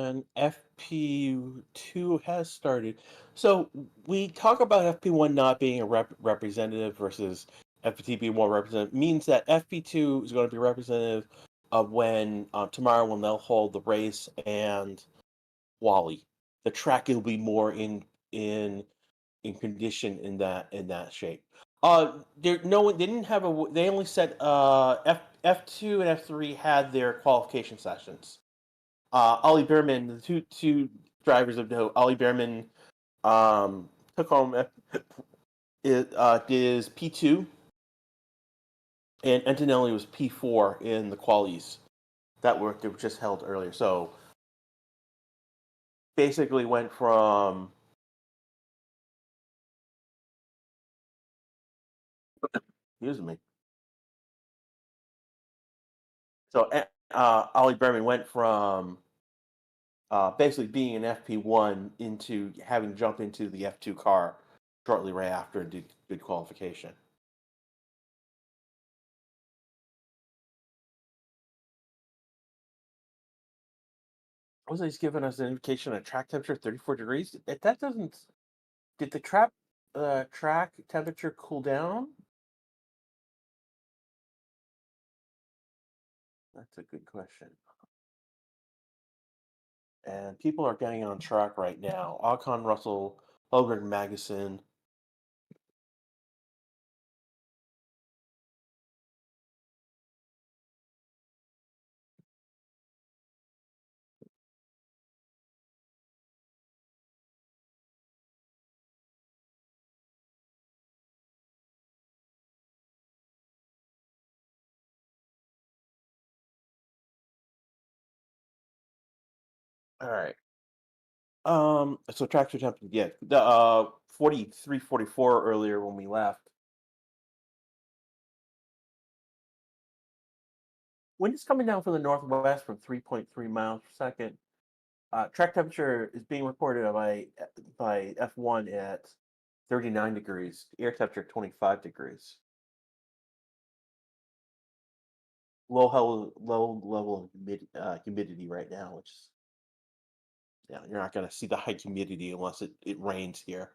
and FP2 has started. So we talk about FP1 not being a representative versus FP2 being more representative means that FP2 is going to be representative of when tomorrow when they'll hold the race and Wally. The track will be more in in condition in that shape. There no one they didn't have a they only said F2 and F3 had their qualification sessions. Ollie Behrman, the two drivers of note, Ollie Behrman took home is P2 and Antonelli was P4 in the qualies that were just held earlier. So basically went from excuse me. So Ollie Behrman went from basically being an FP1 into having jumped into the F2 car shortly right after and did good qualification. Was he's giving us an indication of track temperature 34 degrees? That doesn't. Did the track temperature cool down? That's a good question. And people are getting on track right now. Ocon, Russell, Hogan, Magnussen. All right. So tractor temperature, yeah, the 43, 44 earlier when we left. Wind is coming down from the northwest from 3.3 miles per second. Track temperature is being reported by F1 at 39 degrees. Air temperature 25 degrees. Low level of humidity right now, which is yeah, you're not going to see the high humidity unless it rains here.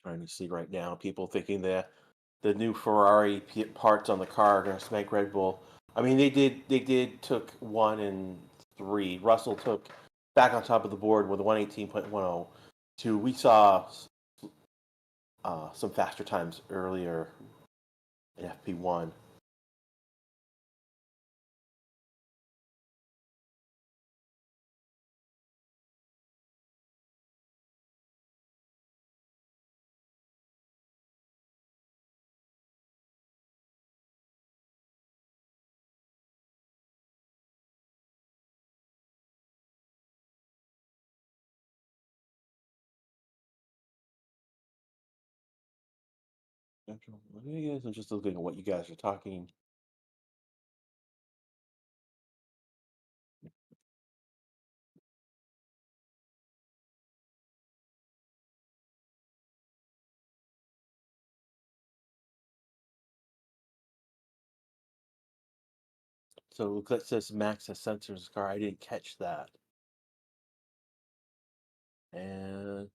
Trying to see right now, people thinking that the new Ferrari parts on the car are going to smack Red Bull. I mean, they did took 1 and 3. Russell took back on top of the board with a 118.102. We saw some faster times earlier in FP1. I'm just looking at what you guys are talking. So it says Max has sensors in his car. I didn't catch that. And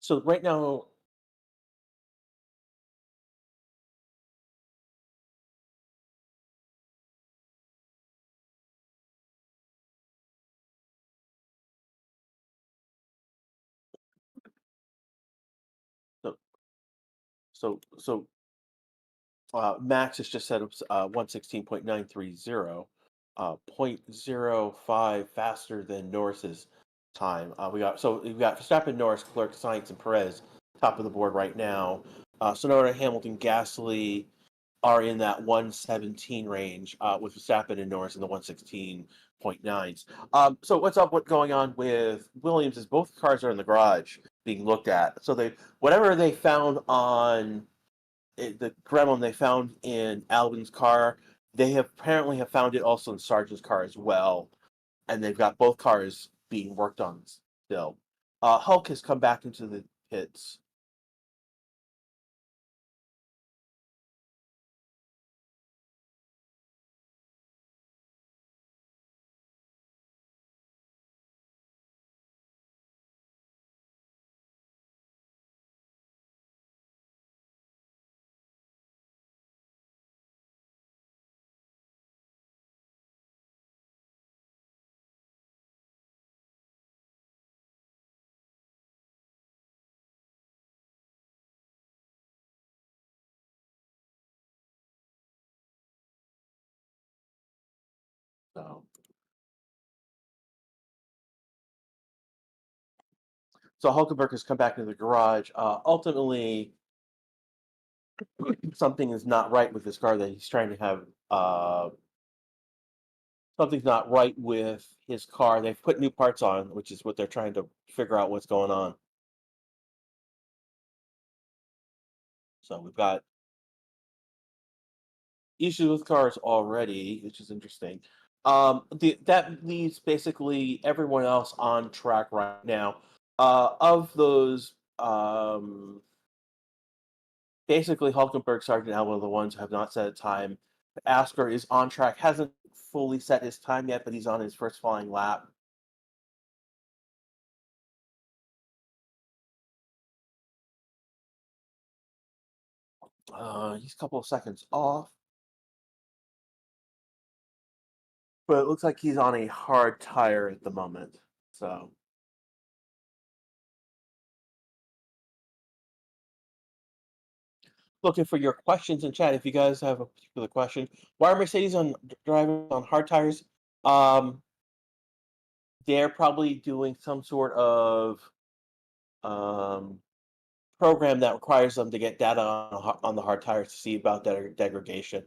so right now, So Max has just set up 116.930, 0.05 faster than Norris's time. We've got Verstappen, Norris, Clerk, Sainz, and Perez top of the board right now. Sonoda, Hamilton, Gasly are in that 117 range, with Verstappen and Norris in the 116.9s. So what's going on with Williams is both cars are in the garage being looked at. So whatever they found on the gremlin they found in Albon's car, they have apparently have found it also in Sargent's car as well, and they've got both cars being worked on still. Hulk has come back into the pits. So, so Hulkenberg has come back into the garage. Ultimately, something is not right with this car that he's trying to have. Something's not right with his car. They've put new parts on, which is what they're trying to figure out what's going on. So we've got issues with cars already, which is interesting. That leaves basically everyone else on track right now. Of those, basically Hulkenberg, Sargent, Albon are the ones who have not set a time. Asker is on track, hasn't fully set his time yet, but he's on his first flying lap. He's a couple of seconds off, but it looks like he's on a hard tire at the moment. So looking for your questions in chat. If you guys have a particular question, why are Mercedes driving on hard tires? Um, they're probably doing some sort of um, program that requires them to get data on the hard tires to see about that degradation.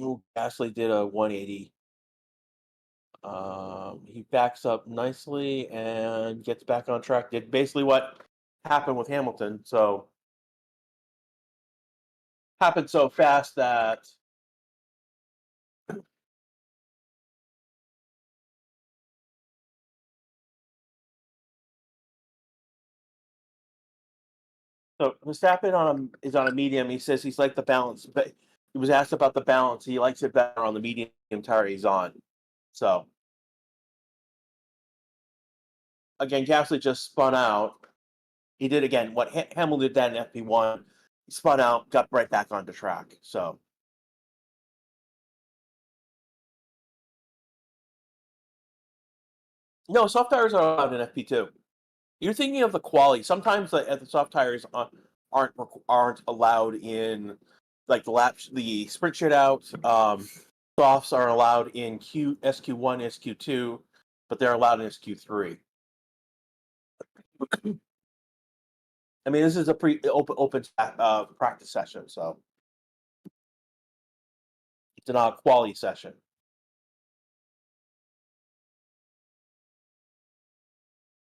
Ooh, Gasly did a 180. He backs up nicely and gets back on track. Did basically what happened with Hamilton. So happened so fast that Verstappen is on a medium. He says he's like the balance, but he was asked about the balance. He likes it better on the medium tire he's on. So again, Gasly just spun out. He did again what Hamilton did that in FP1. He spun out, got right back onto track. So no, soft tires are allowed in FP2. You're thinking of the quality. Sometimes the soft tires aren't allowed in like the sprint shootout. Softs are allowed in SQ1, SQ2, but they're allowed in SQ3. I mean, this is a open practice session, so it's not a quality session.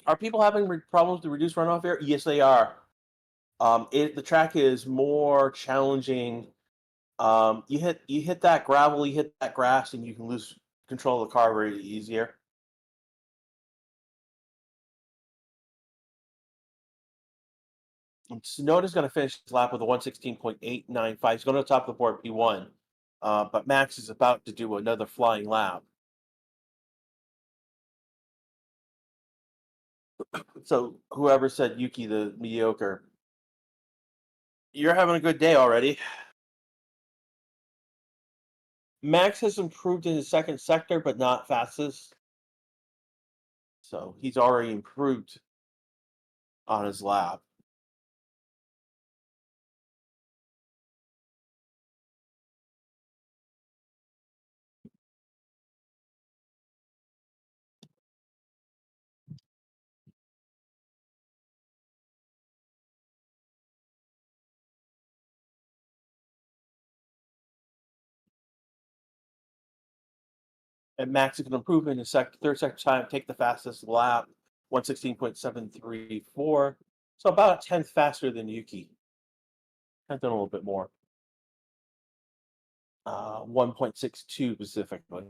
Are people having problems to reduce runoff air? Yes, they are. The track is more challenging. You hit that gravel, you hit that grass, and you can lose control of the car very easier. Tsunoda's going to finish his lap with a 116.895. He's going to the top of the board P1. But Max is about to do another flying lap. So whoever said Yuki the mediocre, you're having a good day already. Max has improved in his second sector, but not fastest. So he's already improved on his lap. And Max is going to improve in his third sector time, take the fastest lap, 116.734. So about a tenth faster than Yuki. Tenth and a little bit more. 1.62 specifically.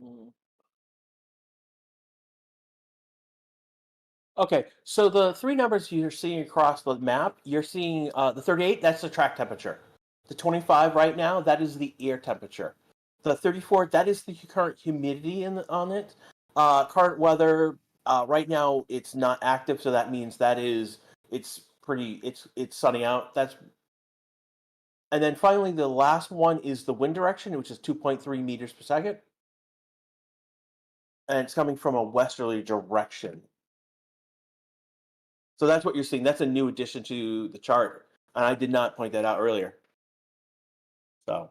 Mm. Okay, so the three numbers you're seeing across the map, you're seeing the 38, that's the track temperature. The 25 right now, that is the air temperature. The 34, that is the current humidity on it. Current weather, right now it's not active, so that means it's sunny out. And then finally the last one is the wind direction, which is 2.3 meters per second. And it's coming from a westerly direction. So that's what you're seeing. That's a new addition to the chart, and I did not point that out earlier. So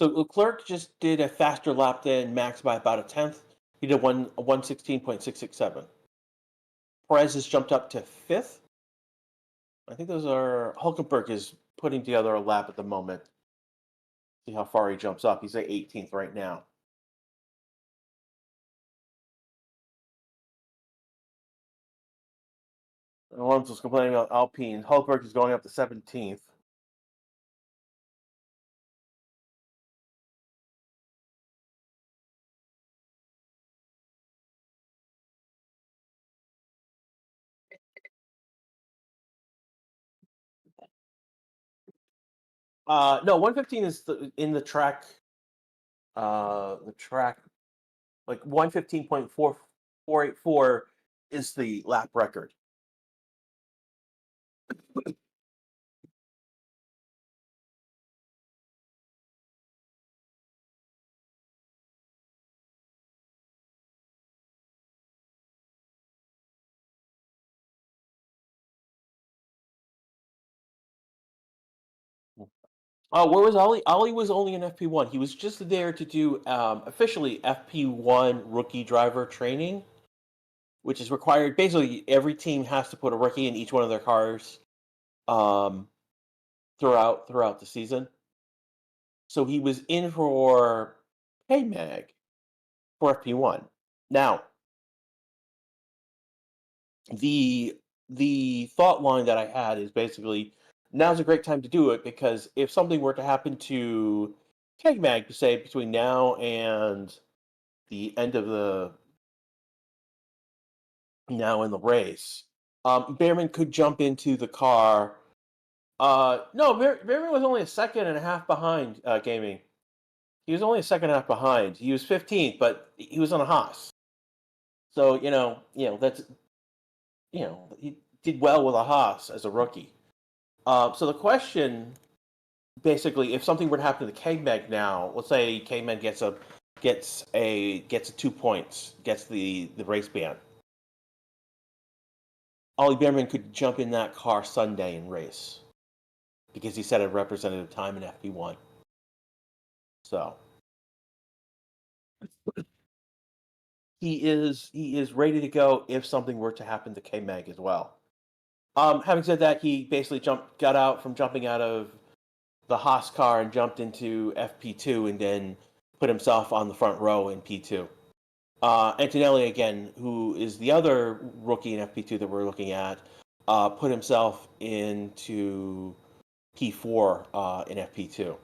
Leclerc just did a faster lap than Max by about a tenth. He did 116.667. Perez has jumped up to fifth. I think those are Hulkenberg is putting together a lap at the moment. See how far he jumps up. He's at 18th right now. Alonso's complaining about Alpine. Hulkenberg is going up to 17th. No, 115 is in the track. The track, like 115.4484 is the lap record. Oh, where was Ollie? Ollie was only in FP1. He was just there to do officially FP1 rookie driver training, which is required. Basically, every team has to put a rookie in each one of their cars um, throughout the season. So he was in for K-Mag for FP1. Now, the the thought line that I had is basically now's a great time to do it because if something were to happen to K-Mag, say between now and the end of the now in the race, Behrman could jump into the car. No, Behrman was only a second and a half behind Gaming. He was only a second and a half behind. He was 15th, but he was on a Haas. So that's he did well with a Haas as a rookie. So the question, basically, if something were to happen to the K-Mag now, let's say K-Mag gets a 2 points, gets the race ban. Ollie Behrman could jump in that car Sunday and race because he set a representative time in FP1. So he is ready to go if something were to happen to K-Mag as well. Having said that, he basically got out from jumping out of the Haas car and jumped into FP2 and then put himself on the front row in P2. Antonelli, again, who is the other rookie in FP2 that we're looking at, put himself into P4 in FP2.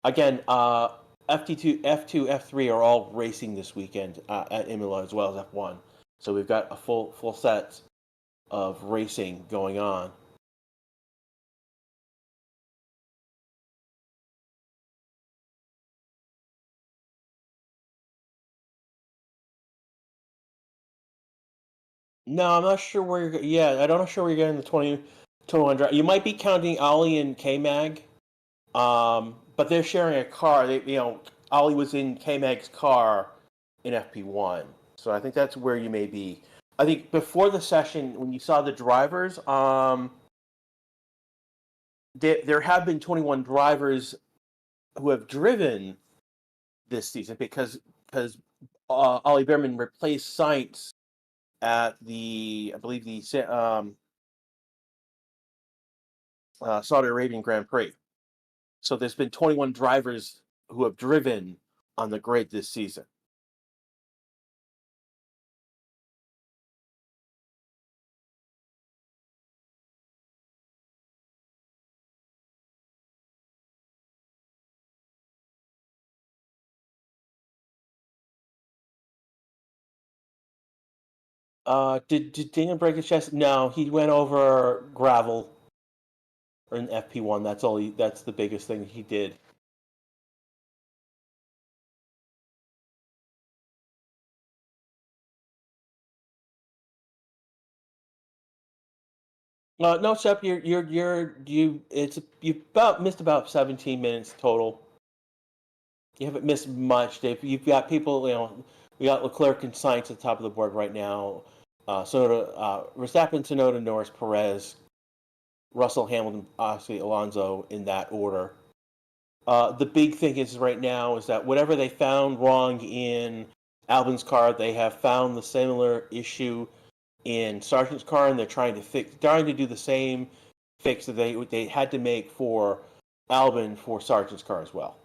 Again, FT2, F2, F3 are all racing this weekend at Imola as well as F1. So we've got a full set of racing going on. No, I'm not sure where you're. Yeah, I'm not sure where you're getting the 21 drive. You might be counting Ollie and K Mag, but they're sharing a car. Ollie was in K Mag's car in FP1, so I think that's where you may be. I think before the session, when you saw the drivers, there have been 21 drivers who have driven this season because Ollie Behrman replaced Sainz at I believe the Saudi Arabian Grand Prix. So there's been 21 drivers who have driven on the grid this season. Did Daniel break his chest? No, he went over gravel in FP1. That's all. That's the biggest thing he did. No, Shep, you about missed about 17 minutes total. You haven't missed much, Dave. You've got people. We got Leclerc and Sainz at the top of the board right now. Sonoda, Verstappen, Tsunoda, Norris, Perez, Russell, Hamilton, obviously Alonso in that order. The big thing is right now is that whatever they found wrong in Albon's car, they have found the similar issue in Sargent's car, and they're trying to do the same fix that they had to make for Albon for Sargent's car as well.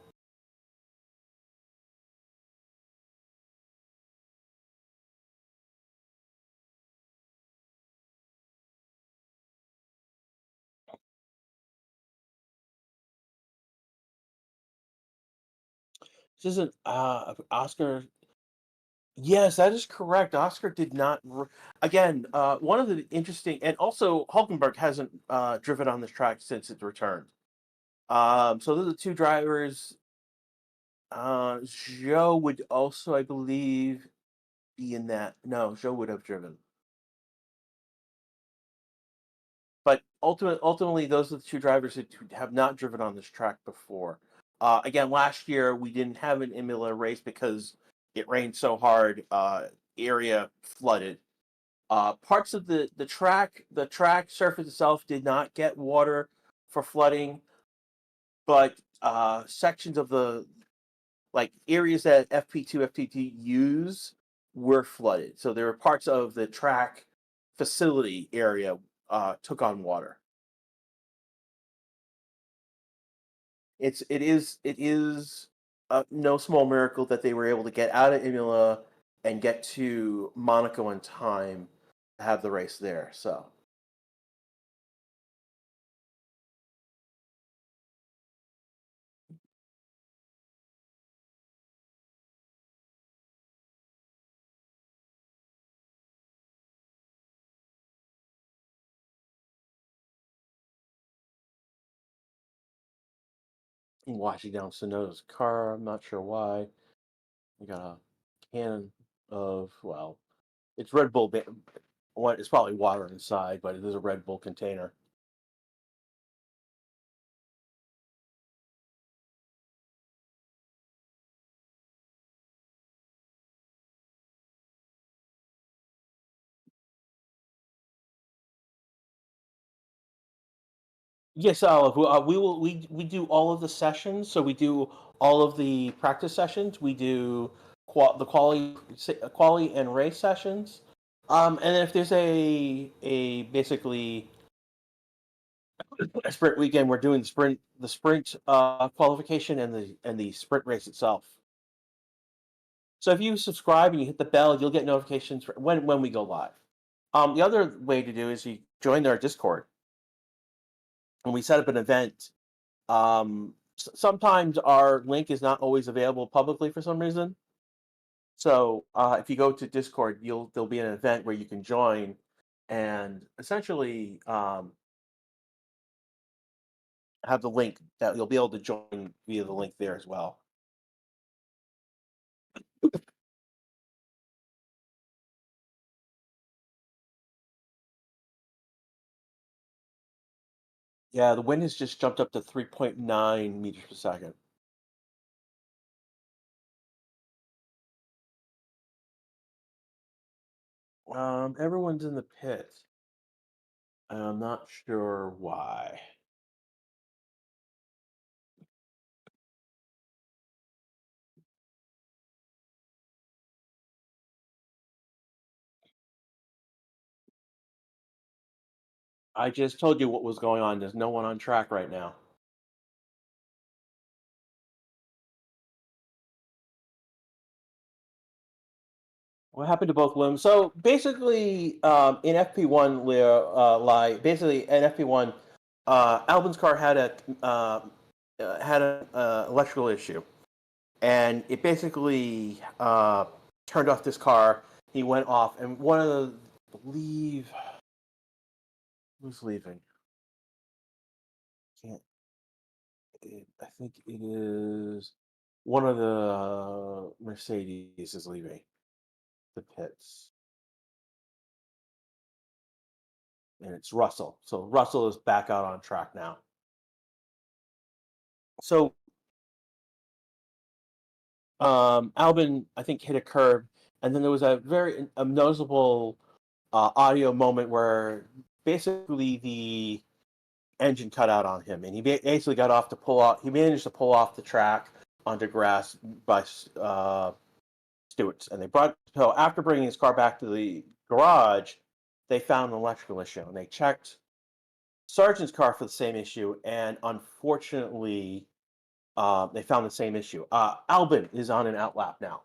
This isn't Oscar. Yes, that is correct. Oscar did not. Again, one of the interesting, and also Hulkenberg hasn't driven on this track since it returned. So those are two drivers. Joe would also, I believe, be in that. No, Joe would have driven. But ultimately, those are the two drivers that have not driven on this track before. Again, last year we didn't have an Imola race because it rained so hard. Area flooded. Parts of the track surface itself did not get water for flooding, but sections of the areas that FP2, FP2 use were flooded. So there were parts of the track facility area took on water. It is no small miracle that they were able to get out of Imola and get to Monaco in time to have the race there. So washing down Sonoda's car, I'm not sure why. We got a can of it's Red Bull. It's probably water inside, but it is a Red Bull container. Yes, Olive. We do all of the sessions. So we do all of the practice sessions. We do the quality and race sessions. And then if there's a basically a sprint weekend, we're doing the sprint qualification and the sprint race itself. So if you subscribe and you hit the bell, you'll get notifications when we go live. The other way to do is you join our Discord, and we set up an event. Sometimes our link is not always available publicly for some reason. So if you go to Discord, there'll be an event where you can join, and essentially have the link that you'll be able to join via the link there as well. Yeah, the wind has just jumped up to 3.9 meters per second. Everyone's in the pit. I'm not sure why. I just told you what was going on. There's no one on track right now. What happened to both limbs? So basically, in FP1, basically in FP1, Albin's car had a electrical issue, and it basically turned off this car. He went off, and one of the I believe who's leaving? Can't. I think it is one of the Mercedes is leaving the pits, and it's Russell. So Russell is back out on track now. So Albin, I think, hit a curb, and then there was a very noticeable audio moment where basically the engine cut out on him, and he basically got off to pull off. He managed to pull off the track onto grass by Stewart's, and they brought. So after bringing his car back to the garage, they found an electrical issue, and they checked Sargent's car for the same issue, and unfortunately, they found the same issue. Albin is on an outlap now,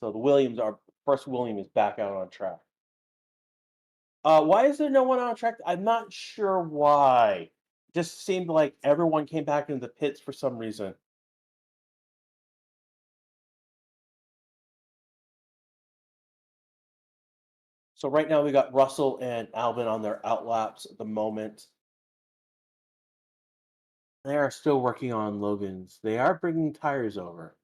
so the Williams are first. William is back out on track. Why is there no one on track? I'm not sure why. Just seemed like everyone came back into the pits for some reason. So right now we got Russell and Albin on their outlaps at the moment. They are still working on Logan's. They are bringing tires over,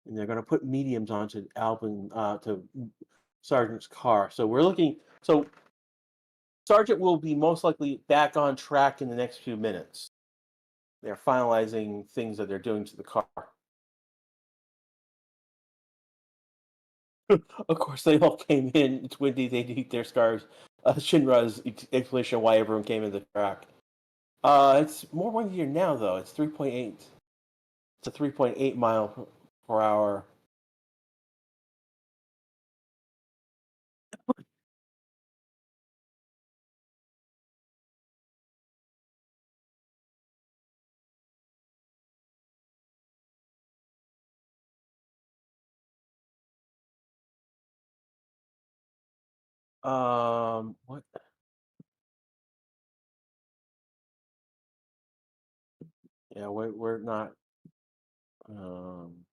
and they're going to put mediums onto Albin to Sargent's car. So we're looking. So Sargent will be most likely back on track in the next few minutes. They're finalizing things that they're doing to the car. Of course, they all came in. It's windy. They need their scarves. Shinra's explanation why everyone came in the track. It's more windier now, though. It's 3.8. It's a 3.8 mile per hour. What? Yeah, we're not. Um,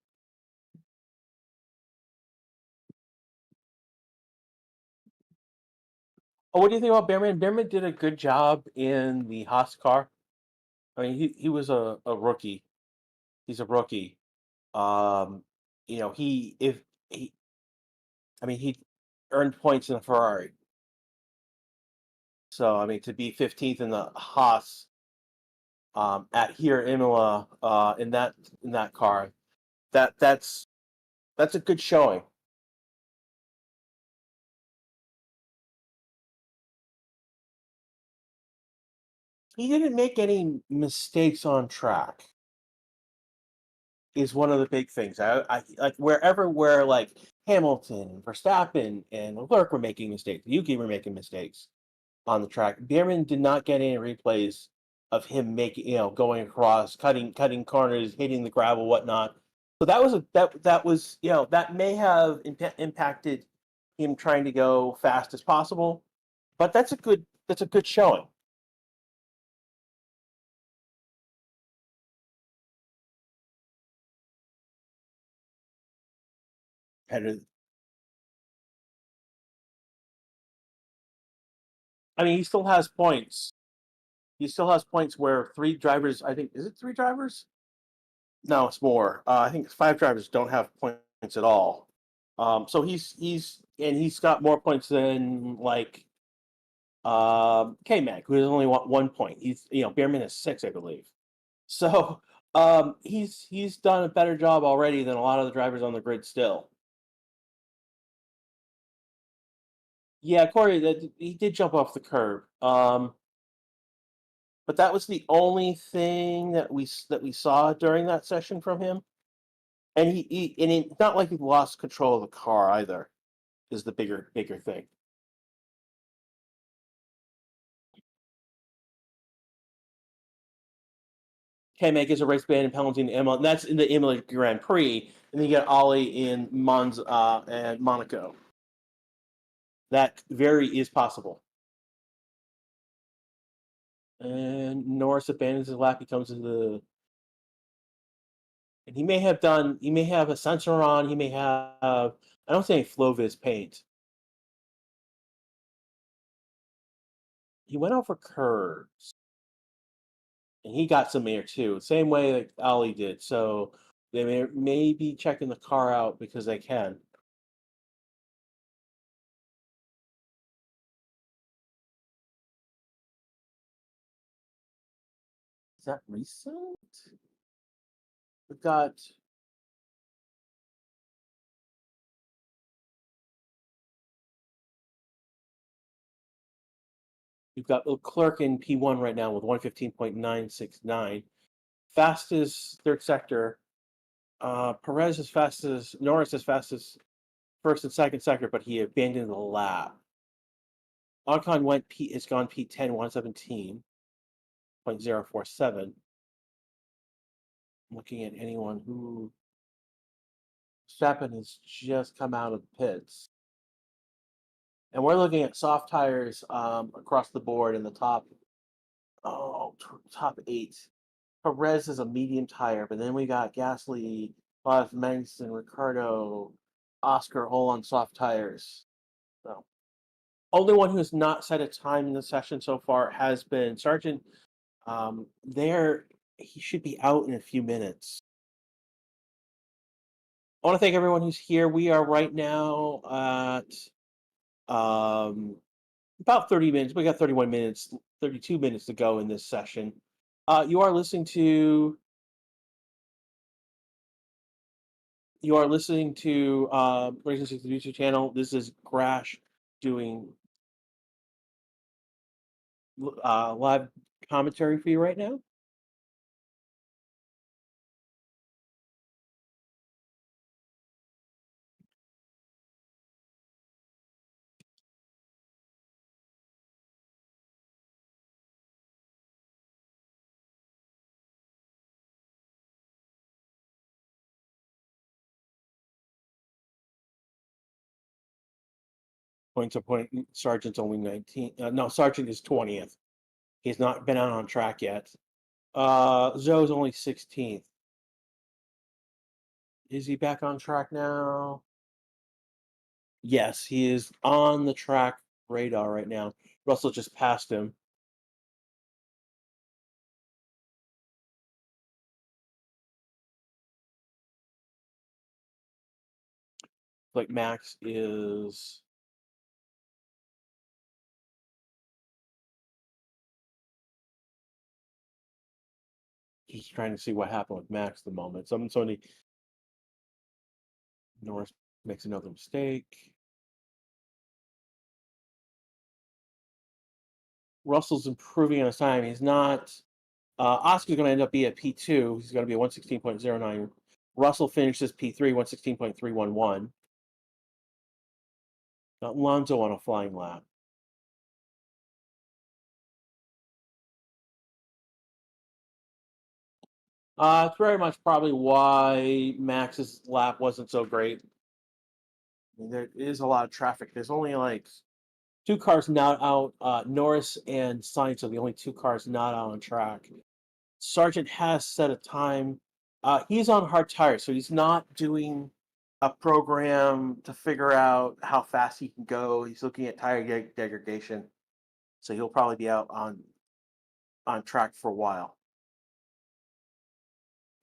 oh, what do you think about Behrman? Behrman did a good job in the Haas car. I mean, he was a rookie. He's a rookie. Um, he if he, I mean, he earned points in a Ferrari. So I mean, to be 15th in the Haas at here Imola in that car, that's a good showing. He didn't make any mistakes on track. Is one of the big things. I like where like Hamilton, Verstappen, and Leclerc were making mistakes. Yuki were making mistakes on the track. Bierman did not get any replays of him making, going across, cutting corners, hitting the gravel, whatnot. So that was that may have impacted him trying to go fast as possible, but that's a good showing. Better. I mean, he still has points. He still has points where three drivers. I think is it three drivers? No, it's more. I think five drivers don't have points at all. So he's got more points than like K Mag, who has only 1 point. He's Beerman has six, I believe. So he's done a better job already than a lot of the drivers on the grid still. Yeah, Corey, he did jump off the curb. But that was the only thing that we saw during that session from him. And it's not like he lost control of the car either. Is the bigger thing. K-Mag is a race ban and penalty in Imola, and that's in the Imola Grand Prix. And then you get Ollie in Monza and Monaco. That very is possible. And Norris abandons his lap. He comes into the. And he may have a sensor on. He may have. I don't think Flovis paint. He went over curves. And he got some air too, same way that Ollie did. So they may be checking the car out because they can. Is that recent? We've got Leclerc in P1 right now with 115.969. Fastest third sector. Perez as fast as Norris as fast as first and second sector, but he abandoned the lap. Ocon it's gone P10 117.047. Looking at anyone who Verstappen has just come out of the pits. And we're looking at soft tires across the board in the top eight. Perez is a medium tire, but then we got Gasly, Bottas, Magnussen, Ricardo, Oscar all on soft tires. So only one who has not set a time in the session so far has been Sargent. He should be out in a few minutes. I want to thank everyone who's here. We are right now at about 30 minutes. We got 31 minutes, 32 minutes to go in this session. You are listening to Racing 60 YouTube channel. This is Crash doing live commentary for you right now. Point to point, Sargent's only 19. No, Sargent is 20th. He's not been out on track yet. Zoe's only 16th. Is he back on track now? Yes, he is on the track radar right now. Russell just passed him. Like Max is. Just trying to see what happened with Max at the moment. Somebody Norris makes another mistake. Russell's improving on his time. He's not. Oscar's going to end up being at P2. He's going to be at 116.09. Russell finishes P3, 116.311. Got Alonso on a flying lap. It's very much probably why Max's lap wasn't so great. I mean, there is a lot of traffic. There's only like two cars not out. Norris and Sainz are the only two cars not out on track. Sargent has set a time. He's on hard tires, so he's not doing a program to figure out how fast he can go. He's looking at tire degradation, so he'll probably be out on track for a while.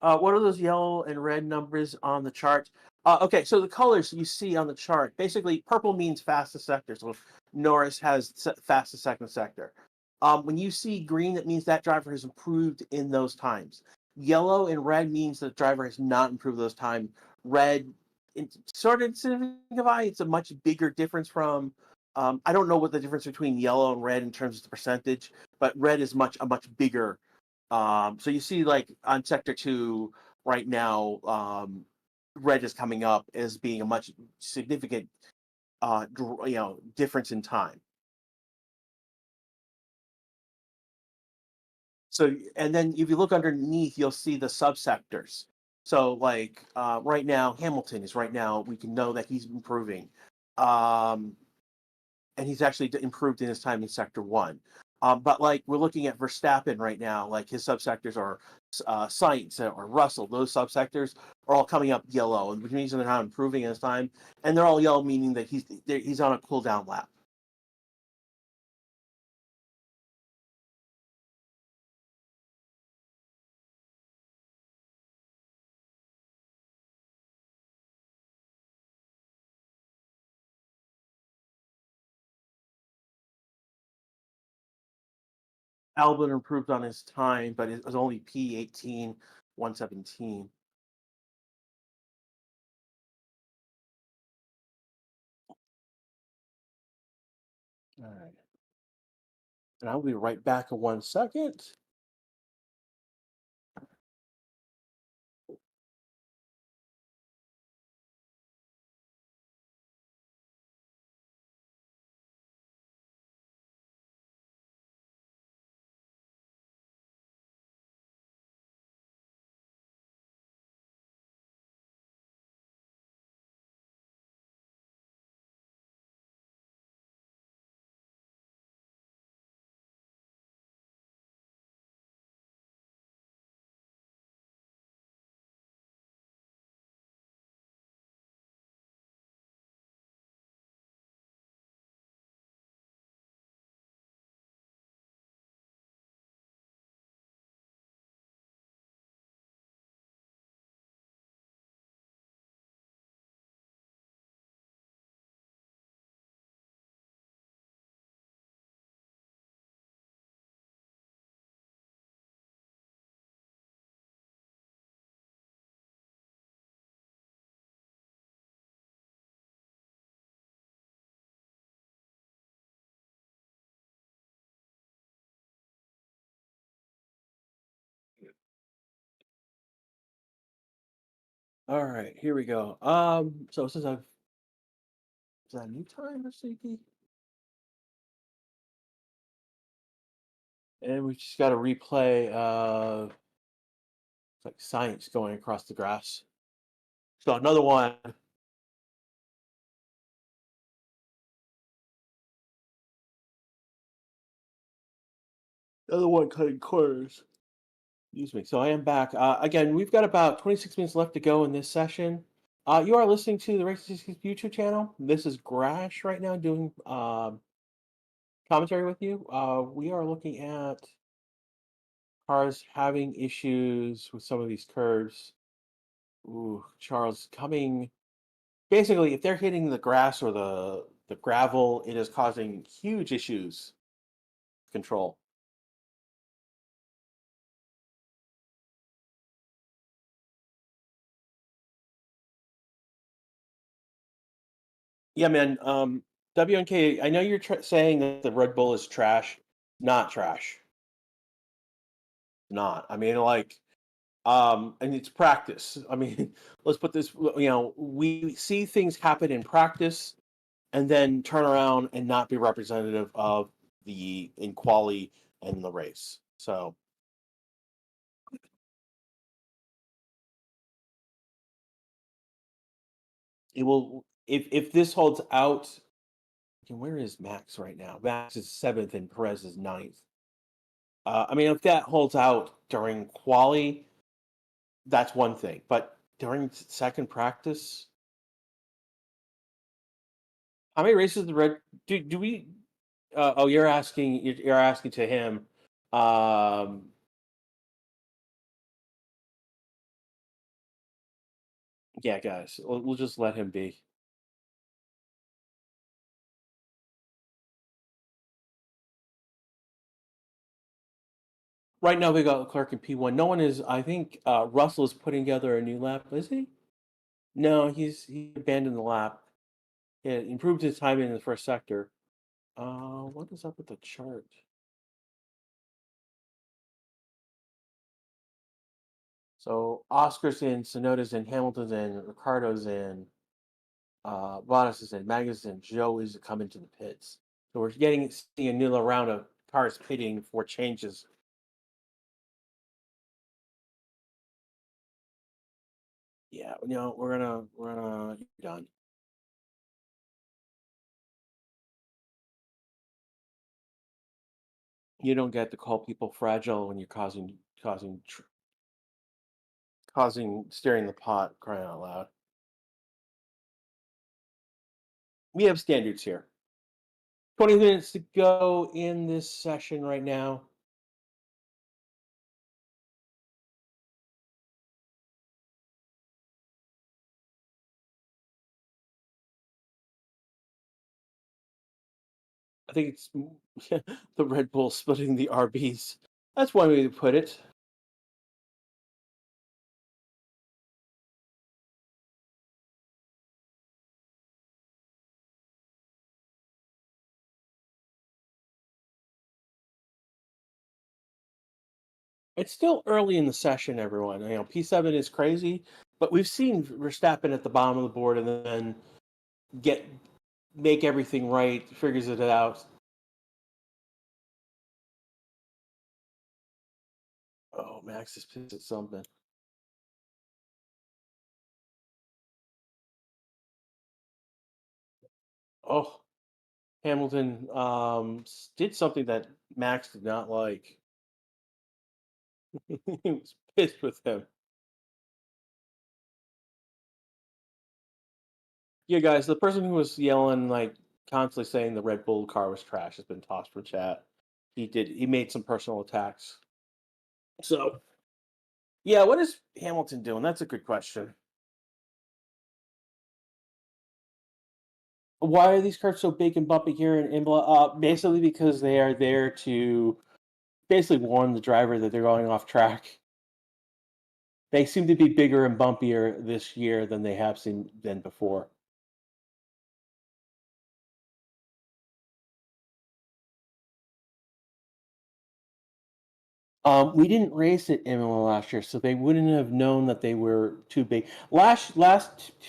What are those yellow and red numbers on the chart? Okay, so the colors you see on the chart, basically purple means fastest sector. So Norris has fastest second sector. When you see green, that means that driver has improved in those times. Yellow and red means the driver has not improved those times. Red, it's sort of signify it's a much bigger difference from. I don't know what the difference between yellow and red in terms of the percentage, but red is a much bigger. So you see, like on sector two right now, red is coming up as being a much significant, difference in time. So, and then if you look underneath, you'll see the subsectors. So, like right now, Hamilton is right now. We can know that he's improving. Um, and he's actually improved in his time in sector one. But like we're looking at Verstappen right now, like his subsectors are Sainz or Russell. Those subsectors are all coming up yellow, which means they're not improving in his time, and they're all yellow, meaning that he's on a cool down lap. Albon improved on his time, but it was only P18 117. All right, and I'll be right back in 1 second. All right, here we go. So since I've is that a new time or CP? And we just got to replay like science going across the grass. So another one cutting corners. Excuse me. So I am back. Again, we've got about 26 minutes left to go in this session. You are listening to the Racing YouTube channel. This is Grash right now doing commentary with you. We are looking at cars having issues with some of these curves. Ooh, Charles coming. Basically, if they're hitting the grass or the gravel, it is causing huge issues. Control. Yeah, man. WNK, I know you're saying that the Red Bull is trash. Not trash. Not. I mean, like, and it's practice. I mean, let's put this. We see things happen in practice, and then turn around and not be representative of the in quality and the race. So it will if this holds out. Okay, where is Max right now? Max is seventh and Perez is ninth. I mean, if that holds out during quali, that's one thing. But during second practice, how many races the red do we? Oh, you're asking to him. Um, yeah, guys, we'll just let him be. Right now, we got Clark in P1. No one is. I think Russell is putting together a new lap. Is he? No, he abandoned the lap. Yeah, improved his timing in the first sector. What is up with the chart? So Oscar's in, Sonoda's in, Hamilton's in, Ricardo's in, Bottas is in, Magnus is in, Joe is coming to the pits. So we're seeing a new round of cars pitting for changes. Yeah, we're gonna you're done. You don't get to call people fragile when you're causing stirring the pot, crying out loud. We have standards here. 20 minutes to go in this session right now. I think it's the Red Bull splitting the RBs. That's one way to put it. It's still early in the session, everyone. P7 is crazy, but we've seen Verstappen at the bottom of the board and then get make everything right, figures it out. Oh, Max is pissed at something. Oh, Hamilton did something that Max did not like. He was pissed with him. Yeah, guys, the person who was yelling, like, constantly saying the Red Bull car was trash has been tossed from chat. He made some personal attacks. So, yeah, what is Hamilton doing? That's a good question. Why are these cars so big and bumpy here in Imola? Basically because they are there to basically warn the driver that they're going off track. They seem to be bigger and bumpier this year than they have seen than before. We didn't race at Imola last year, so they wouldn't have known that they were too big. Last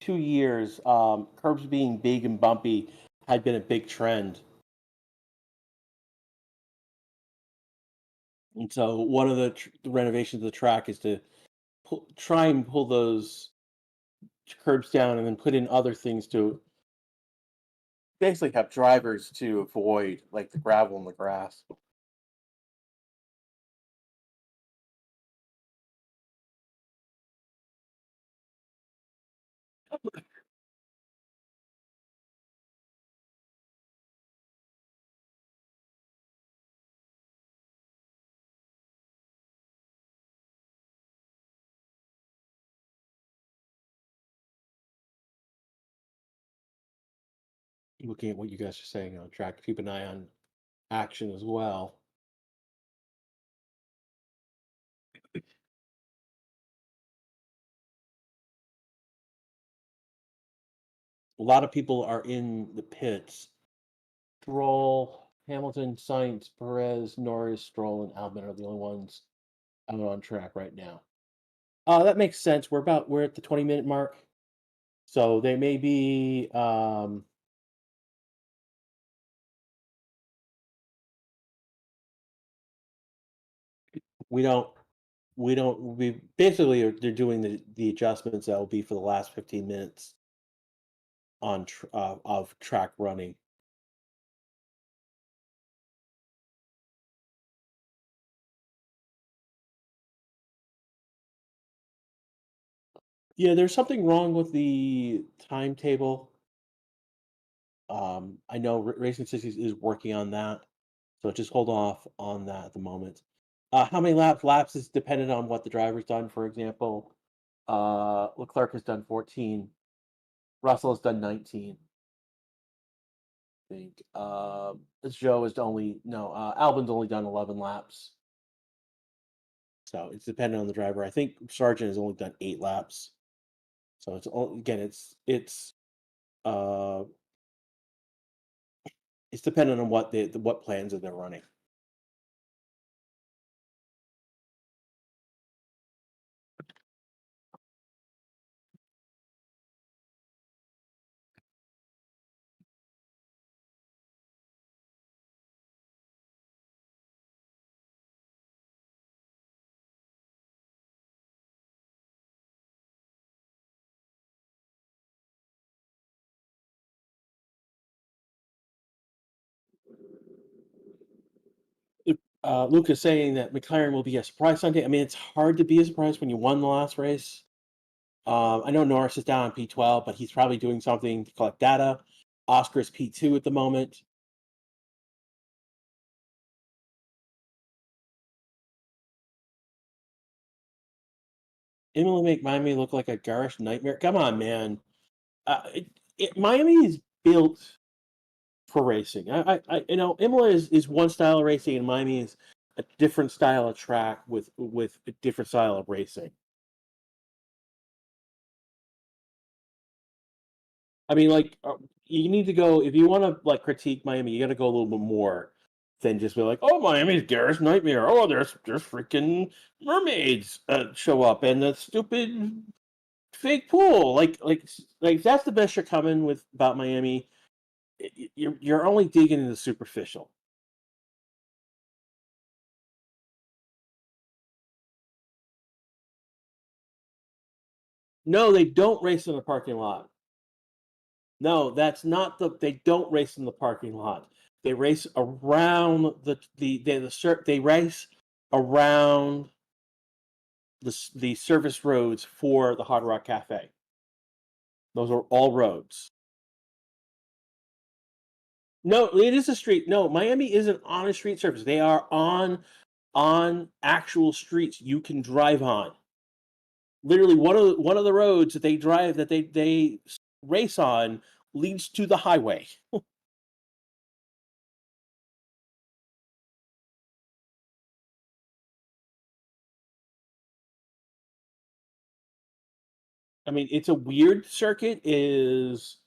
2 years, curbs being big and bumpy had been a big trend, and so one of the renovations of the track is to try and pull those curbs down and then put in other things to basically have drivers to avoid, like the gravel and the grass. Looking at what you guys are saying on track, keep an eye on action as well. A lot of people are in the pits. Stroll, Hamilton, Sainz, Perez, Norris, Stroll, and Albon are the only ones out on track right now. That makes sense. We're at the 20-minute mark, so they may be. We don't. We don't. We basically they're doing the adjustments that will be for the last 15 minutes. of track running. Yeah, there's something wrong with the timetable. I know Racing Sixties is working on that, so just hold off on that at the moment. How many laps is dependent on what the driver's done. For example, Leclerc has done 14, Russell has done 19. I think Joe has only no Albon's only done 11 laps, so it's dependent on the driver. I think Sargent has only done 8 laps, so again uh it's dependent on what plans that they're running. Lucas saying that McLaren will be a surprise Sunday. I mean, it's hard to be a surprise when you won the last race. I know Norris is down on P12, but he's probably doing something to collect data. Oscar's P2 at the moment. Imola make Miami look like a garish nightmare. Come on, man. Miami is built for racing. Imola is one style of racing, and Miami is a different style of track with a different style of racing. I mean, like, you need to go if you want to like critique Miami. You got to go a little bit more than just be like, "Oh, Miami's Garrett's nightmare. Oh, there's freaking mermaids show up and the stupid fake pool." Like that's the best you're coming with about Miami. You're only digging into the superficial. No, they don't race in the parking lot. No, that's not they don't race in the parking lot. They race around they race around the service roads for the Hard Rock Cafe. Those are all roads. No, it is a street. No, Miami isn't on a street surface. They are on actual streets you can drive on. Literally, one of the roads that they drive that they race on leads to the highway. I mean, it's a weird circuit. Is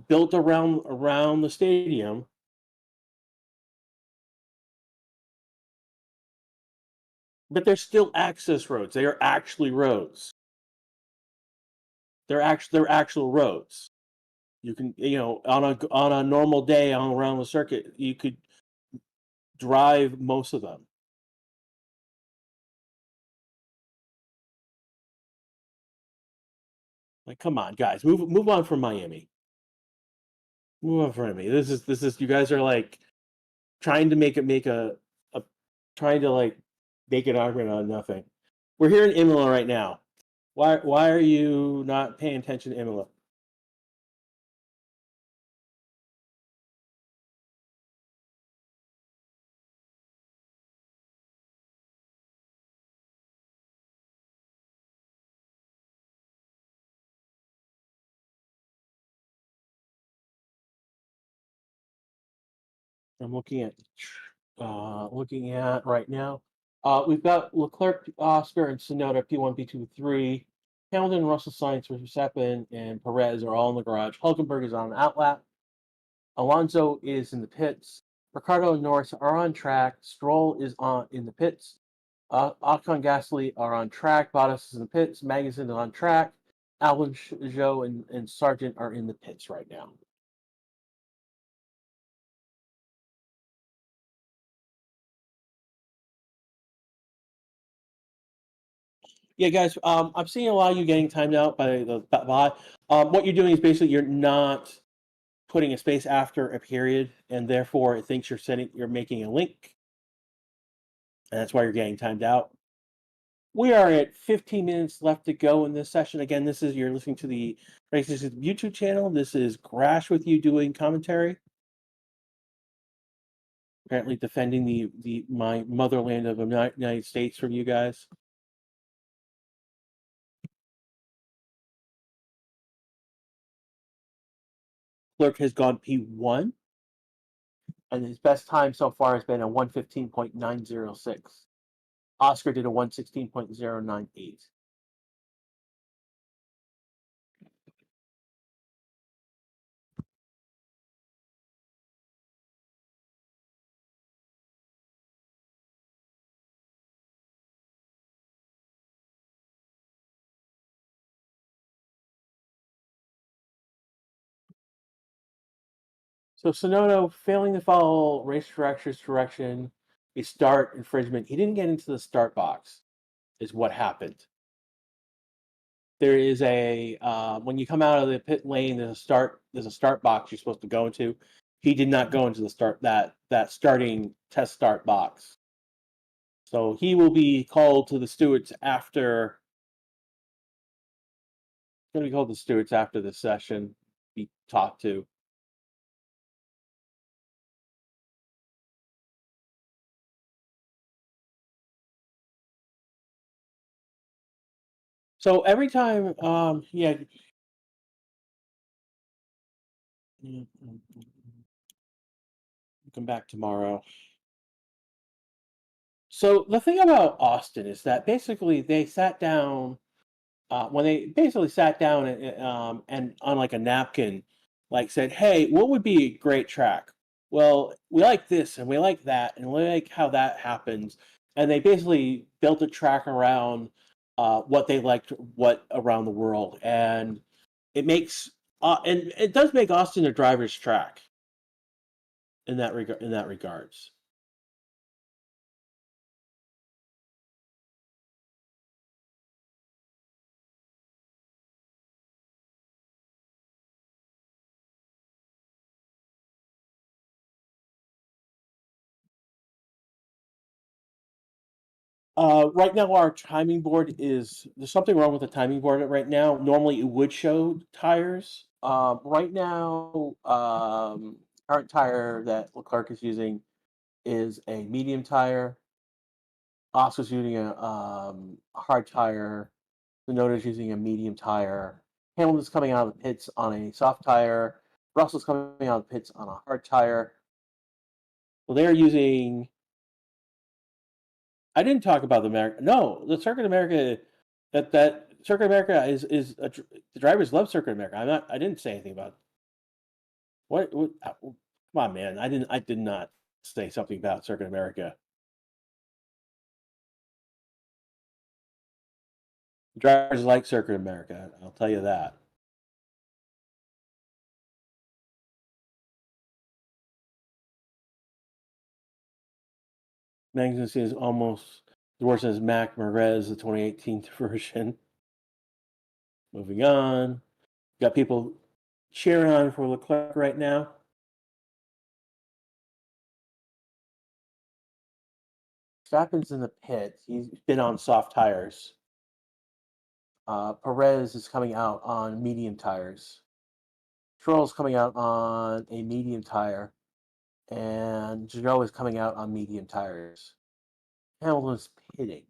built around the stadium, but they're still access roads. They are actually roads. They're actual roads. You can on a normal day on around the circuit, you could drive most of them. Like, come on, guys, move on from Miami. Move on from Miami. This is you guys are like trying to make a trying to like make an argument on nothing. We're here in Imola right now. Why are you not paying attention to Imola? I'm looking at right now. We've got Leclerc, Oscar, and Sonoda P1, P2, 3. Hamilton, Russell, Sainz, Verstappen, and Perez are all in the garage. Hulkenberg is on an outlap. Alonso is in the pits. Ricardo and Norris are on track. Stroll is on in the pits. Ocon, Gasly are on track. Bottas is in the pits. Magnussen is on track. Albon, Joe, and Sargent are in the pits right now. Yeah, guys. I'm seeing a lot of you getting timed out by the bot. What you're doing is basically you're not putting a space after a period, and therefore it thinks you're making a link, and that's why you're getting timed out. We are at 15 minutes left to go in this session. Again, you're listening to the Racist YouTube channel. This is Crash with you doing commentary. Apparently defending my motherland of the United States from you guys. Clerk has gone P1, and his best time so far has been a 1:15.906. Oscar did a 1:16.098. So Sonoda failing to follow race director's direction, a start infringement. He didn't get into the start box, is what happened. There is a when you come out of the pit lane, there's a start box you're supposed to go into. He did not go into that starting test start box. So he will be called to the stewards after. Going to be called to the stewards after the session. Be talked to. So every time, yeah. Come back tomorrow. So the thing about Austin is that basically they sat down when they basically sat down and on like a napkin, like said, "Hey, what would be a great track?" Well, we like this and we like that and we like how that happens, and they basically built a track around what they liked, what around the world, and it does make Austin a driver's track in that regard. In that regards. Right now, our timing board there's something wrong with the timing board right now. Normally, it would show tires. Right now, current tire that Leclerc is using is a medium tire. Oscar's using a hard tire. Tsunoda's using a medium tire. Hamilton's coming out of the pits on a soft tire. Russell's coming out of the pits on a hard tire. Well, they're using. I didn't talk about the America. No, the Circuit America. That Circuit America the drivers love Circuit America. I'm not. I didn't say anything about what. Come on, man. I didn't. I did not say something about Circuit America. Drivers like Circuit America. I'll tell you that. Magnus is almost worse as Mac Marez, the 2018 version. Moving on. Got people cheering on for Leclerc right now. Verstappen's in the pit. He's been on soft tires. Perez is coming out on medium tires. Stroll's coming out on a medium tire. And Gino is coming out on medium tires. Hamilton's pitting.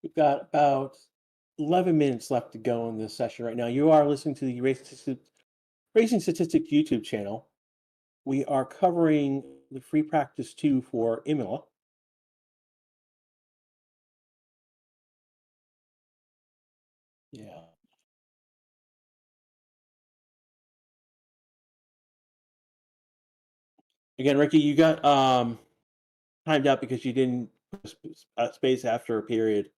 We've got about 11 minutes left to go in this session right now. You are listening to the Racing Statistics YouTube channel. We are covering the free practice 2 for Imola. Yeah. Again, Ricky, you got timed out because you didn't put a space after a period.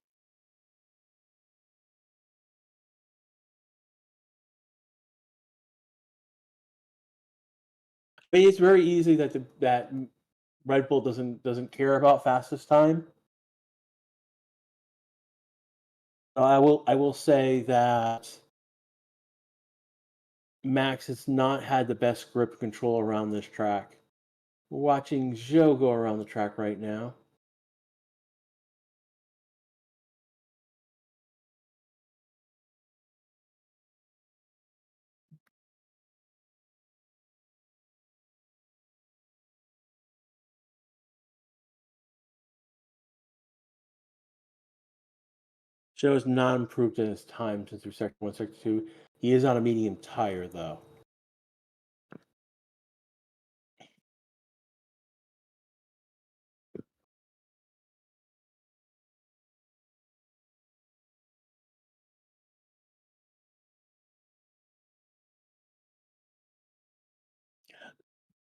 I mean, it's very easy that that Red Bull doesn't care about fastest time. I will say that Max has not had the best grip control around this track. We're watching Joe go around the track right now. Joe has not improved in his time since through sector one, sector two. He is on a medium tire though.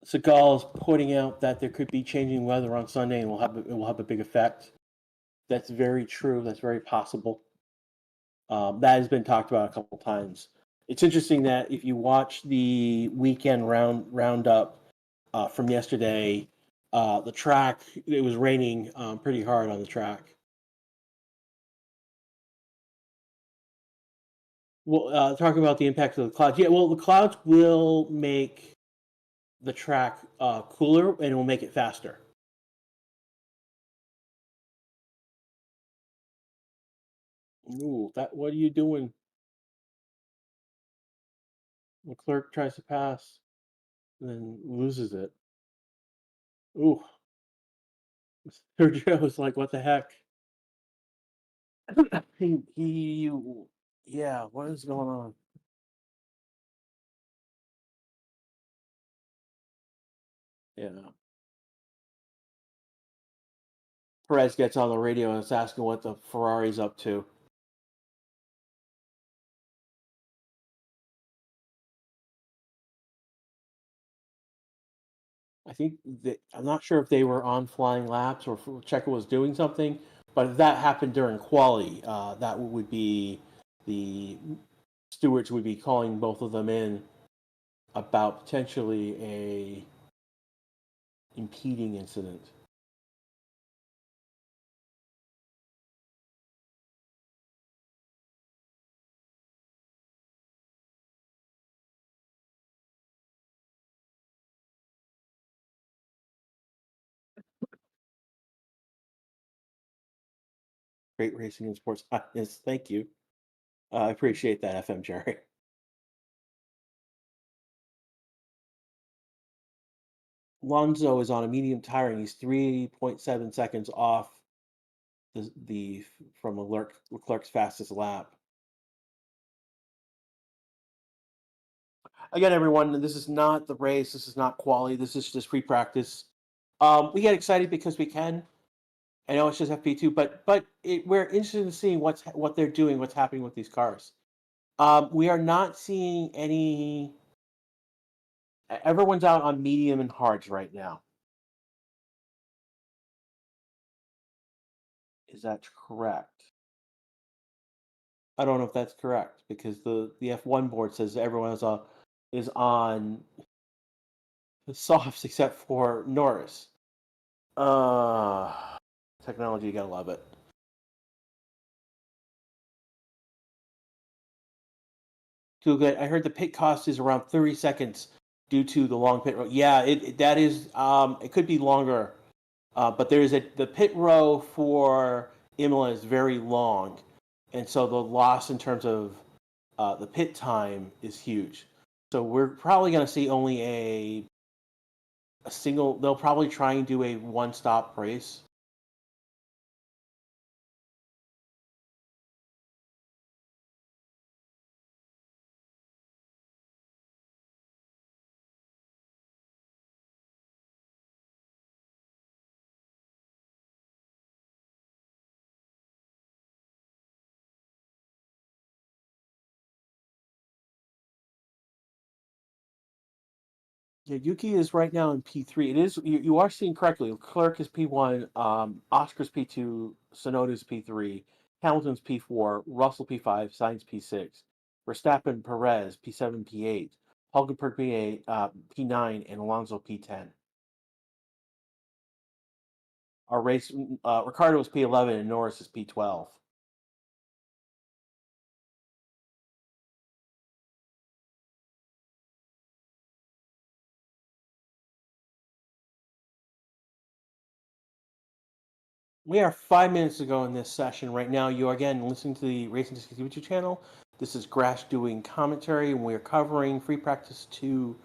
Seagal is pointing out that there could be changing weather on Sunday, and it will have a big effect. That's very true. That's very possible. That has been talked about a couple times. It's interesting that if you watch the weekend roundup from yesterday, the track it was raining pretty hard on the track. Well, talking about the impact of the clouds, yeah. Well, the clouds will make the track cooler and it will make it faster. Ooh, that what are you doing? Leclerc tries to pass, and then loses it. Ooh, Sergio's like, what the heck? he, yeah. What is going on? Yeah. Perez gets on the radio and is asking what the Ferrari's up to. I think I'm not sure if they were on flying laps or if Checo was doing something, but if that happened during quali, that would be the stewards would be calling both of them in about potentially a impeding incident. Great racing in sports. Yes, thank you. I appreciate that, FM Jerry. Lonzo is on a medium tire and he's 3.7 seconds off the from Leclerc's fastest lap. Again, everyone, this is not the race. This is not quali. This is just free practice. We get excited because we can. I know it's just FP2, but we're interested in seeing what they're doing, what's happening with these cars. We are not seeing any. Everyone's out on medium and hards right now. Is that correct? I don't know if that's correct because the F1 board says everyone is on the softs except for Norris. Uh Technology, you gotta love it. Too good. I heard the pit cost is around 30 seconds due to the long pit row. Yeah, that is. It could be longer, but there is the pit row for Imola is very long, and so the loss in terms of the pit time is huge. So we're probably going to see only a single. They'll probably try and do a one stop race. Yeah, Yuki is right now in P3. It is you are seeing correctly. Clerk is P1, Oscar's P2, Sonoda's P3, Hamilton's P4, Russell P5, Sainz P6, Verstappen, Perez P7, P8, Hulkenberg P9 and Alonso P10. Our race, Ricardo was P11 and Norris is P12. We are 5 minutes to go in this session. Right now, you are again listening to the Racing Discuss YouTube channel. This is Grash doing commentary, and we are covering Free Practice 2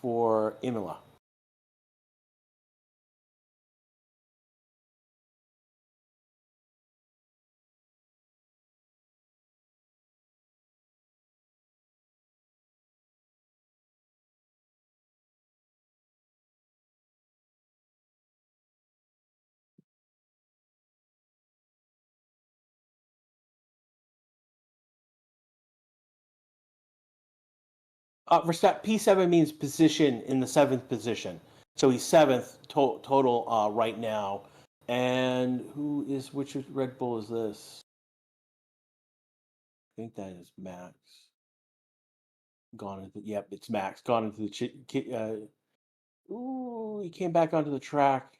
for Imola. Verstappen P7 means position in the seventh position, so he's seventh total right now. And which Red Bull is this? I think that is Max. Yep, it's Max. Gone into the he came back onto the track,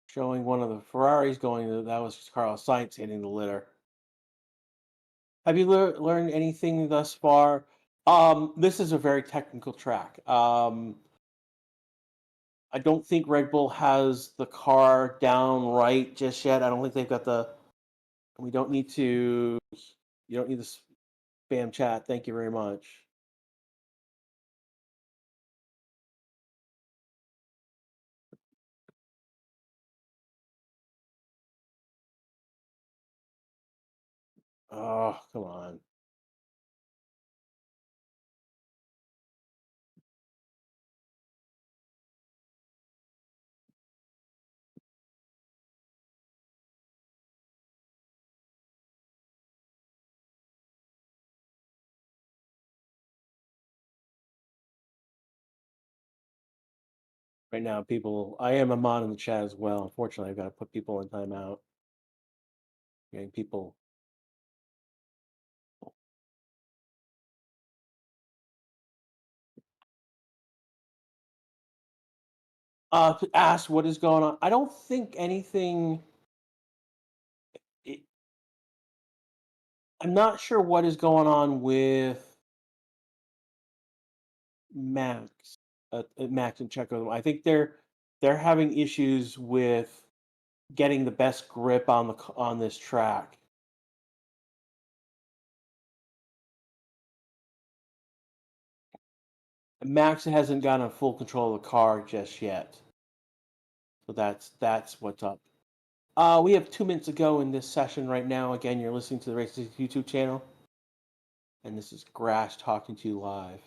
showing one of the Ferraris going. That was Carlos Sainz hitting the litter. Have you learned anything thus far? This is a very technical track. I don't think Red Bull has the car down right just yet. I don't think they've got the. We don't need to. You don't need the spam chat. Thank you very much. Oh, come on. Right now, I am a mod in the chat as well. Unfortunately, I've got to put people in timeout. Getting people. To ask what is going on. I don't think anything. I'm not sure what is going on with Max, Max and Checo. I think they're having issues with getting the best grip on this track. Max hasn't gotten full control of the car just yet, so that's what's up. We have 2 minutes to go in this session right now. Again, you're listening to the Racing YouTube channel, and this is Grash talking to you live.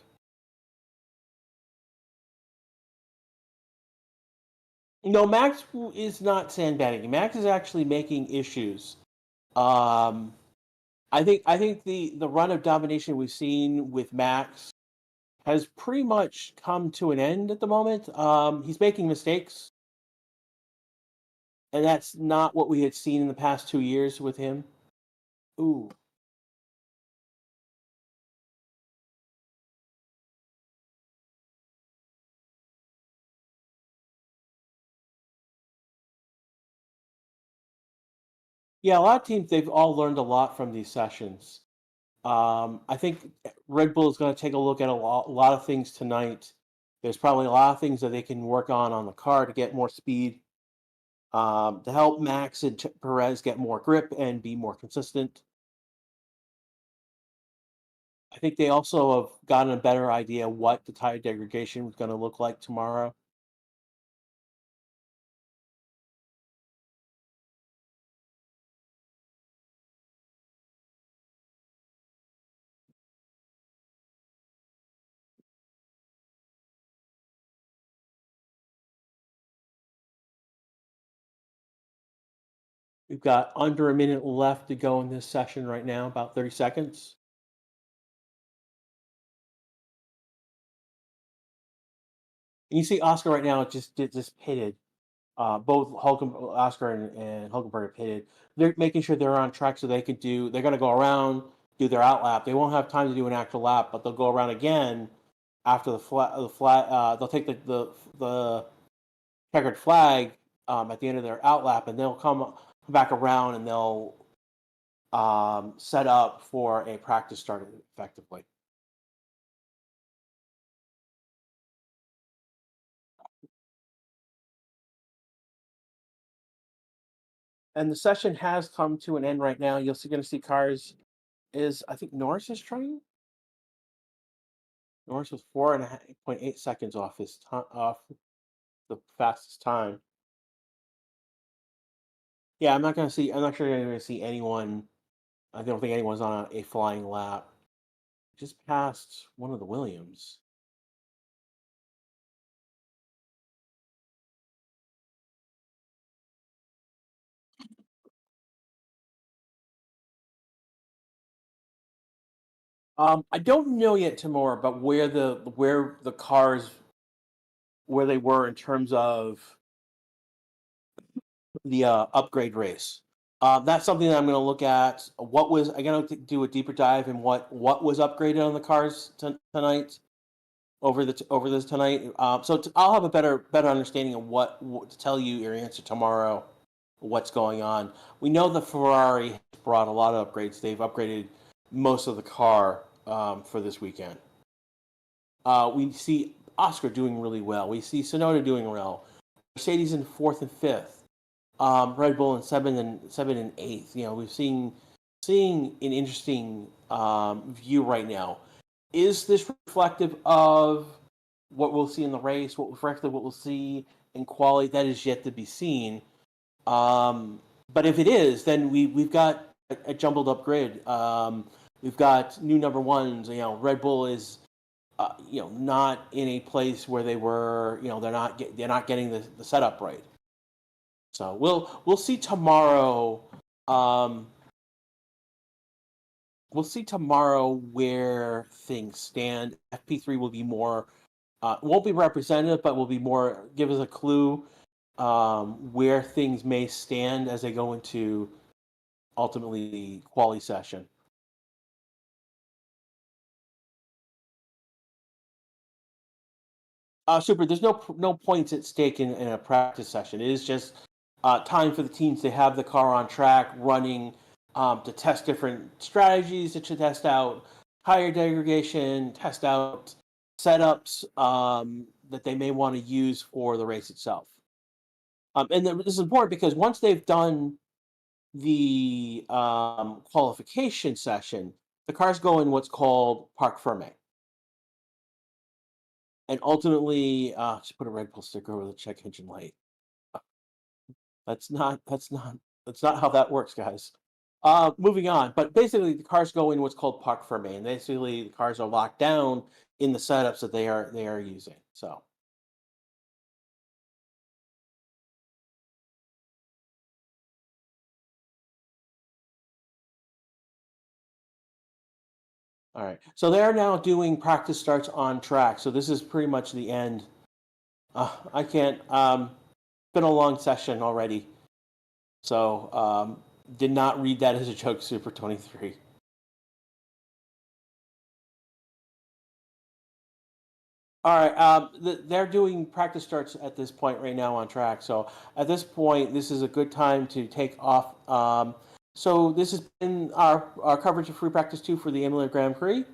No, Max is not sandbagging. Max is actually making issues. Um, I think the run of domination we've seen with Max has pretty much come to an end at the moment. He's making mistakes, and that's not what we had seen in the past 2 years with him. Ooh. Yeah, a lot of teams, they've all learned a lot from these sessions. I think Red Bull is going to take a look at a lot of things tonight. There's probably a lot of things that they can work on the car to get more speed, to help Max and Perez get more grip and be more consistent. I think they also have gotten a better idea what the tire degradation was going to look like tomorrow. We've got under a minute left to go in this session right now, about 30 seconds. And you see Oscar right now just pitted. Both Oscar and Hulkenberg pitted. They're making sure they're on track so they can They're going to go around, do their out lap. They won't have time to do an actual lap, but they'll go around again after they'll take the checkered flag at the end of their out lap, and they'll come back around and they'll set up for a practice start effectively. And the session has come to an end right now. You're going to see cars is I think Norris is trying. Norris was 4.8 seconds off off the fastest time. Yeah, I'm not going to see. I'm not sure you're going to see anyone. I don't think anyone's on a flying lap. Just past one of the Williams. I don't know yet, Timur, about where the cars where they were in terms of the upgrade race. That's something that I'm going to look at. I'm going to do a deeper dive in what was upgraded on the cars tonight over this tonight. I'll have a better understanding of what to tell you your answer tomorrow. What's going on? We know the Ferrari brought a lot of upgrades. They've upgraded most of the car for this weekend. We see Oscar doing really well. We see Sonoda doing well. Mercedes in fourth and fifth. Red Bull in seven and eighth. You know, we've seeing an interesting view right now. Is this reflective of what we'll see in the race? Reflective of what we'll see in quality? That is yet to be seen. But if it is, then we've got a jumbled up grid. We've got new number ones. You know, Red Bull is not in a place where they were. You know, they're not getting the setup right. So we'll see tomorrow. We'll see tomorrow where things stand. FP3 will be more. Won't be representative, but will be more. Give us a clue where things may stand as they go into ultimately the quali session. Super. There's no points at stake in a practice session. It is just time for the teams to have the car on track, running, to test different strategies, to test out tire degradation, test out setups that they may want to use for the race itself. And this is important because once they've done the qualification session, the cars go in what's called parc ferme. And ultimately, just put a Red Bull sticker over the check engine light. That's not that's not how that works, guys. Moving on, but basically the cars go in what's called parc ferme, and basically the cars are locked down in the setups that they are using. So all right, so they're now doing practice starts on track. So this is pretty much the end. I can't. Been a long session already, so did not read that as a joke. Super 23. All right. They're doing practice starts at this point right now on track. So at this point, this is a good time to take off. So this has been our coverage of free practice 2 for the Imola Grand Prix.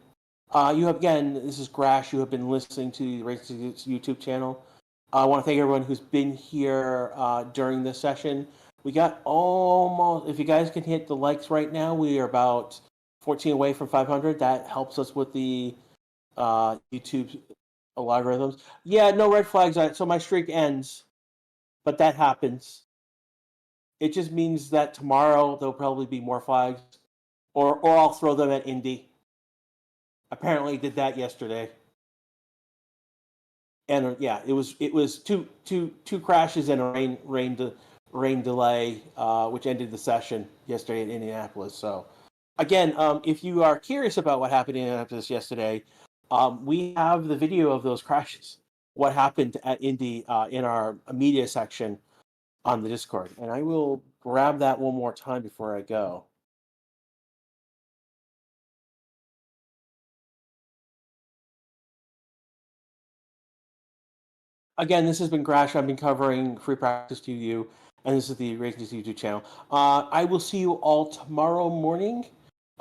You have again, this is Grash. You have been listening to the Race YouTube channel. I want to thank everyone who's been here during this session. We got almost. If you guys can hit the likes right now, we are about 14 away from 500. That helps us with the YouTube algorithms. Yeah, no red flags. So my streak ends, but that happens. It just means that tomorrow there'll probably be more flags, or I'll throw them at Indy. Apparently, did that yesterday, and yeah, it was two crashes and a rain delay, which ended the session yesterday in Indianapolis. So again, if you are curious about what happened in Indianapolis yesterday, we have the video of those crashes. What happened at Indy in our media section on the Discord, and I will grab that one more time before I go. Again, this has been Grash. I've been covering Free Practice to you, and this is the Racing YouTube channel. I will see you all tomorrow morning.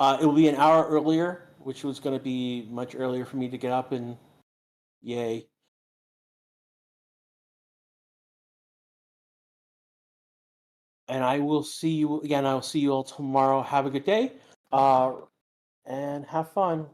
It will be an hour earlier, which was going to be much earlier for me to get up, and yay. And I will see you again. I will see you all tomorrow. Have a good day, and have fun.